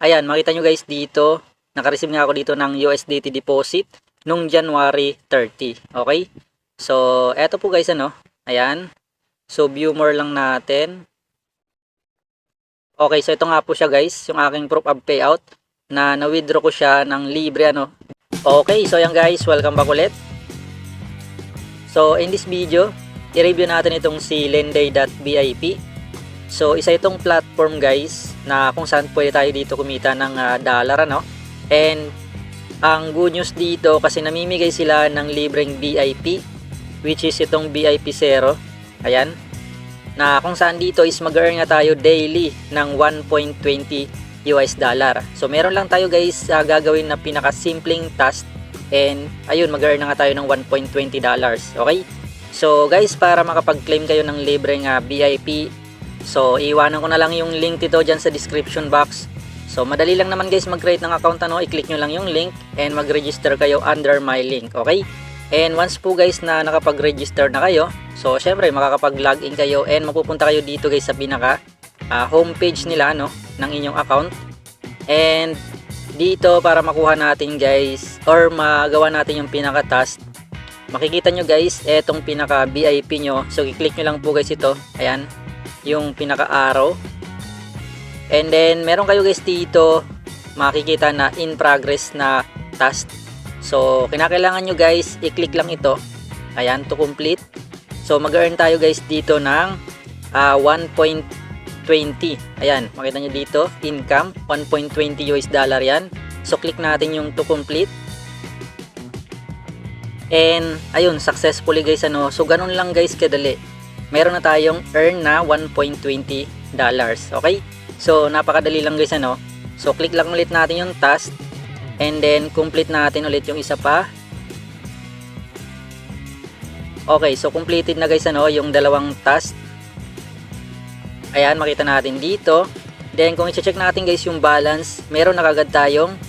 ayan, makita nyo guys dito, nakareceive nga ako dito ng USDT deposit nung January 30. Okay? So, eto po guys, ano, ayan. So, view more lang natin. Okay, so ito nga po siya guys, yung aking proof of payout na na-withdraw ko siya ng libre, ano. Okay, so ayan guys, welcome back ulit. So, in this video, i-review natin itong si Lenday.vip. So, isa itong platform guys na kung saan pwede tayo dito kumita ng dollar, ano. And ang good news dito kasi namimigay sila ng libreng VIP, which is itong VIP 0. Ayan. Na kung saan dito is mag-earn nga tayo daily ng 1.20 US dollar. So, meron lang tayo guys gagawin na pinaka-simpleng task. And ayun, mag-earn na nga tayo ng 1.20 dollars. Okay? So, guys, para makapag-claim kayo ng libreng VIP, so, iwanan ko na lang yung link dito dyan sa description box. So, madali lang naman guys mag-create ng account, ano, i-click nyo lang yung link and mag-register kayo under my link, okay? And once po guys na nakapag-register na kayo, so, syempre, makakapag-login kayo and mapupunta kayo dito guys sa pinaka homepage nila, no, ng inyong account. And dito, para makuha natin guys, or magawa natin yung pinaka-task, makikita nyo guys, etong pinaka-VIP nyo. So, i-click nyo lang po guys ito, ayan, yung pinaka-arrow. And then meron kayo guys dito makikita na in progress na task. So kinakailangan nyo guys i-click lang ito, ayan, to complete. So mag-earn tayo guys dito ng 1.20. Ayan, makita nyo dito, income 1.20 US dollar yan. So click natin yung to complete. And ayun, successfully guys, ano. So ganun lang guys kadali. Meron na tayong earn na 1.20 dollars. Okay? So, napakadali lang guys, ano. So, click lang ulit natin yung task. And then, complete natin ulit yung isa pa. Okay, so completed na guys, ano, yung dalawang task. Ayan, makita natin dito. Then, kung i-check natin guys yung balance, meron na kagad tayong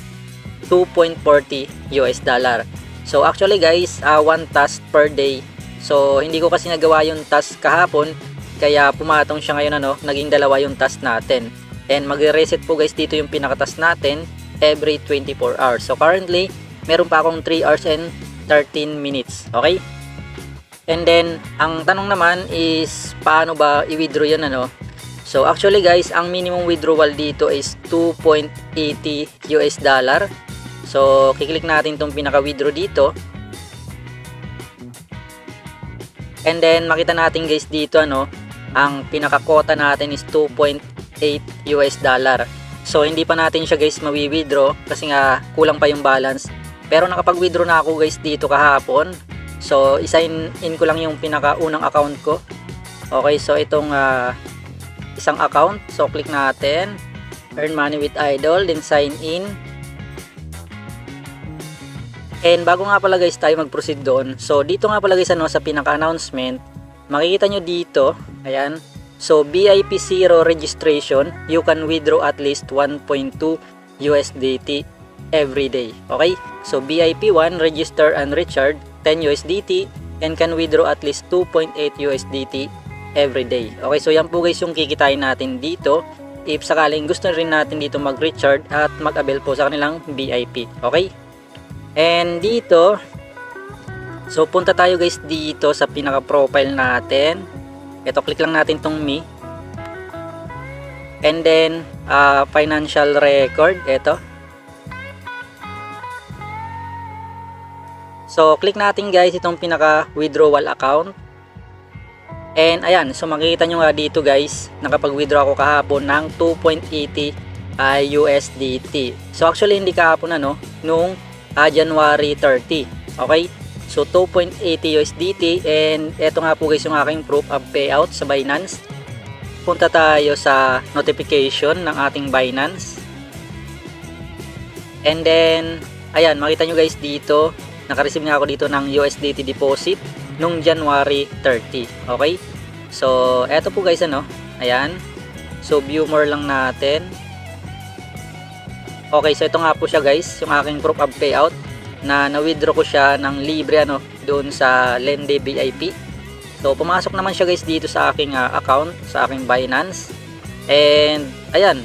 2.40 US dollar. So, actually guys, one task per day. So, hindi ko kasi nagawa yung task kahapon. Kaya pumatong siya ngayon, ano, naging dalawa yung task natin. And magre-reset po guys dito yung pinaka-task natin every 24 hours. So currently, meron pa akong 3 hours and 13 minutes. Okay? And then, ang tanong naman is, paano ba i-withdraw yan, ano? So actually guys, ang minimum withdrawal dito is 2.80 US dollar. So, kiklik natin itong pinaka-withdraw dito. And then, makita natin guys dito, ano, ang pinaka-quota natin is 2.8 US dollar. So, hindi pa natin siya guys mawi-withdraw kasi nga kulang pa yung balance. Pero nakapag-withdraw na ako guys dito kahapon. So, i-sign in ko lang yung pinaka-unang account ko. Okay, so itong isang account. So, click natin. Earn money with Idol. Then, sign in. And bago nga pala guys tayo mag-proceed doon. So, dito nga pala guys, ano, sa pinaka-announcement, makikita nyo dito, ayan, so VIP 0 registration, you can withdraw at least 1.2 USDT every day. Okay, so VIP 1 register and recharge 10 USDT and can withdraw at least 2.8 USDT every day. Okay, so yan po guys yung kikitain natin dito if sakaling gusto rin natin dito mag-recharge at mag-avail po sa kanilang VIP. Okay, and dito, so punta tayo guys dito sa pinaka profile natin. Ito, click lang natin tong me. And then financial record, ito. So click natin guys itong pinaka withdrawal account. And ayan, so makikita nyo nga dito guys, nakapag-withdraw ako kahapon ng 2.80 USDT. So actually hindi kahapon, ano, nung January 30. Okay? So 2.80 USDT and eto nga po guys yung aking proof of payout sa Binance. Punta tayo sa notification ng ating Binance. And then, ayan, makita nyo guys dito, nakareceive nga ako dito ng USDT deposit nung January 30. Okay? So, eto po guys, ano, ayan. So, view more lang natin. Okay, so ito nga po siya guys, yung aking proof of payout na na-withdraw ko siya ng libre, ano, doon sa Lenday.vip. So pumasok naman siya guys dito sa aking account, sa aking Binance. And ayan,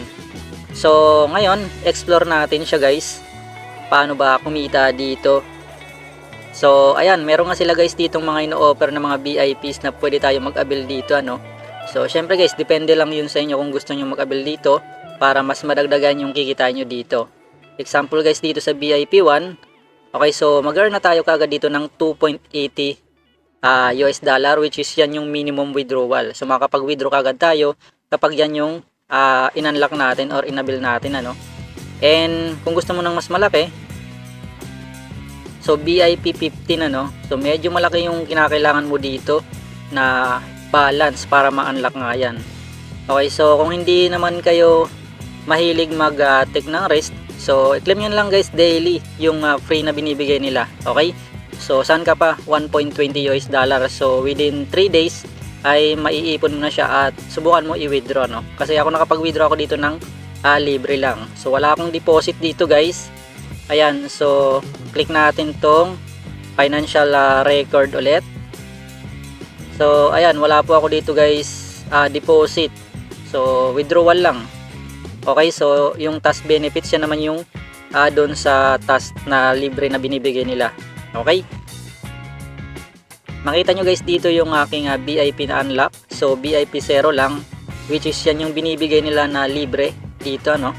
So ngayon, explore natin siya guys. Paano ba kumita dito? So ayan, meron nga sila guys ditong mga ino-offer na mga VIPs na pwede tayo mag-avail dito ano. So syempre guys, depende lang yun sa inyo kung gusto nyo mag-avail dito para mas madagdagan yung kikitain nyo dito. Example guys, dito sa VIP 1, okay, so mag-earn na tayo kagad dito ng 2.80 US dollar, which is yan yung minimum withdrawal. So makakapag-withdraw kagad tayo kapag yan yung in-unlock natin or in-avail natin ano. And kung gusto mo ng mas malaki, so VIP 15 ano, so medyo malaki yung kinakailangan mo dito na balance para ma-unlock nga yan. Okay, so kung hindi naman kayo mahilig mag-take ng rest, so i-claim nyo lang guys daily yung free na binibigay nila. Okay, so saan ka pa? 1.20 US dollar. So within 3 days ay maiipon mo na siya at subukan mo i-withdraw no. Kasi ako nakapag-withdraw ako dito ng libre lang. So wala akong deposit dito guys. Ayan, so click natin tong financial record ulit. So ayan, wala po ako dito guys deposit. So withdrawal lang. Okay, so yung task benefits yan naman yung doon sa task na libre na binibigay nila. Okay, makita nyo guys dito yung aking VIP na unlock. So VIP 0 lang, which is yan yung binibigay nila na libre dito no.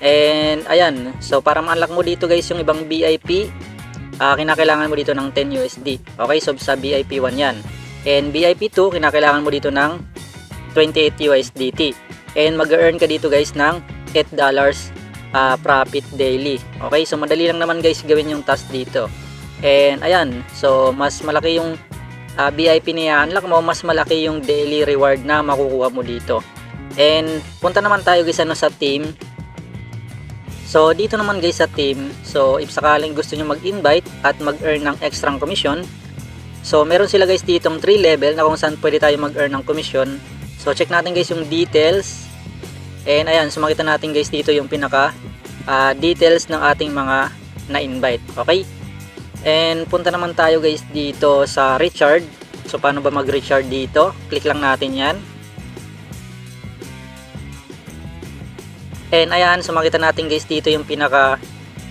And ayan, so para ma-unlock mo dito guys yung ibang VIP, kinakailangan mo dito ng 10 USD. Okay, so sa VIP 1 yan. And VIP 2, kinakailangan mo dito ng 28 USDT. And mag-earn ka dito guys ng $8 profit daily. Okay, so madali lang naman guys gawin yung task dito. And ayan, so mas malaki yung VIP na i-unlock mo, mas malaki yung daily reward na makukuha mo dito. And punta naman tayo guys ano sa team. So dito naman guys sa team, so if sakaling gusto nyo mag-invite at mag-earn ng extra commission, so meron sila guys ditong 3 level na kung saan pwede tayo mag-earn ng commission. So check natin guys yung details. And ayan, so makita natin guys dito yung pinaka details ng ating mga na-invite. Okay, and punta naman tayo guys dito sa recharge. So paano ba mag-recharge dito? Click lang natin yan. And ayan, so makita natin guys dito yung pinaka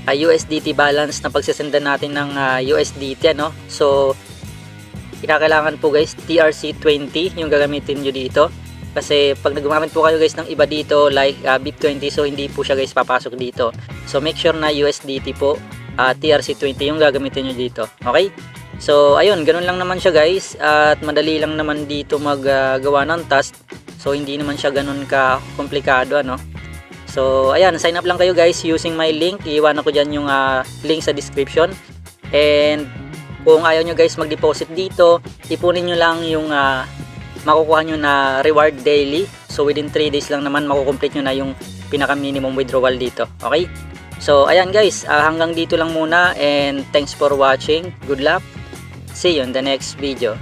USDT balance na pagsesendan natin ng USDT ano. So kinakailangan po guys TRC20 yung gagamitin nyo dito. Kasi pag nagumamit po kayo guys ng iba dito like BIP20, so hindi po siya guys papasok dito. So make sure na USDT po TRC20 yung gagamitin nyo dito. Okay, so ayun, ganun lang naman siya guys. At madali lang naman dito maggawa ng task. So hindi naman siya ganun ka komplikado ano. So ayan, sign up lang kayo guys using my link. Iiwan ko dyan yung link sa description. And kung ayaw nyo guys mag-deposit dito, ipunin nyo lang yung makukuha nyo na reward daily. So within 3 days lang naman makukomplete nyo na yung pinaka minimum withdrawal dito. Okay, so ayan guys, hanggang dito lang muna. And thanks for watching. Good luck. See you in the next video.